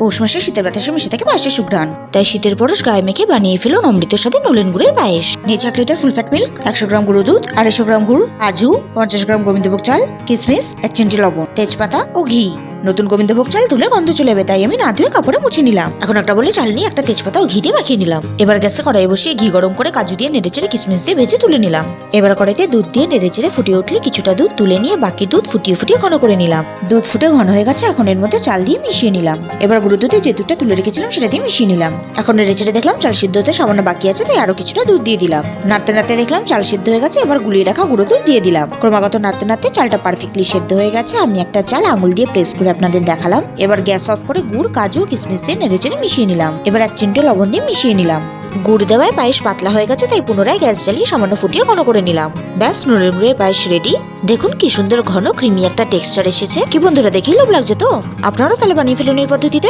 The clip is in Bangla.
পৌষ মাসে শীতের বাতাসে মিশে থাকে পায়েসের সুঘ্রাণ, তাই শীতের পরশ গায়ে মেখে বানিয়ে ফেলুন অমৃতের সাথে নলেন গুড়ের পায়েস। নিয়ে 1 লিটার ফুল ফ্যাট মিল্ক, 100 গ্রাম গুঁড়ো দুধ, 250 গ্রাম গুড়, কাজু, 50 গ্রাম গোবিন্দভোগ চাল, কিশমিশ, 1 চিমটি লবণ, তেজপাতা ও ঘি। নতুন গোবিন্দভোগ চাল তুলে গন্ধ চলে যাবে, তাই আমি না ধুয়ে কাপড়ে মুছে নিলাম। এখন একটা বলে চাল নিয়ে একটা তেজপাতা ও ঘি দিয়ে মাখিয়ে নিলাম। এবার গ্যাসে কড়াই বসিয়ে ঘি গরম করে কাজু দিয়ে নেড়েচেড়ে কিশমিশ দিয়ে ভেজে তুলে নিলাম। এবার কড়াইতে দুধ দিয়ে নেড়েচেড়ে ফুটিয়ে উঠলে কিছুটা দুধ তুলে নিয়ে বাকি দুধ ফুটিয়ে ফুটিয়ে ঘন করে নিলাম। দুধ ফুটে ঘন হয়ে গেছে, এখন এর মধ্যে চাল দিয়ে মিশিয়ে নিলাম। এবার গুঁড়ো দুধে যে দুধটা তুলে রেখেছিলাম সেটা দিয়ে মিশিয়ে নিলাম। এখন নেড়েচেড়ে দেখলাম চাল সিদ্ধ হতে সামান্য বাকি আছে, তাই আরো কিছুটা দুধ দিয়ে দিলাম। নাড়তে নাড়তে দেখলাম চাল সিদ্ধ হয়ে গেছে, এবার গুলিয়ে রাখা গুঁড়ো দুধ দিয়ে দিলাম। ক্রমাগত নাড়তে নাড়তে চালটা পারফেক্টলি সিদ্ধ হয়ে গেছে। আমি একটা চাল আঙুল দিয়ে প্রেস করে আপনাদের দেখালাম। এবার গ্যাস অফ করে গুড়, কাজু, কিশমিশ দিয়ে নেড়েচেড়ে মিশিয়ে নিলাম। এবার 1 চিমটে লবণ দিয়ে মিশিয়ে নিলাম। গুড় দেওয়ায় পায়েস পাতলা হয়ে গেছে, তাই পুনরায় গ্যাস জ্বালিয়ে সামান্য ফুটিয়ে ঘন করে নিলাম। ব্যাস, নলেন গুড়ের পায়েস রেডি। দেখুন কি সুন্দর ঘন ক্রিমি একটা টেক্সচার এসেছে। কি বন্ধুরা, দেখেই লোভ লাগছে তো? আপনারাও তাহলে বানিয়ে ফেলুন এই পদ্ধতিতে।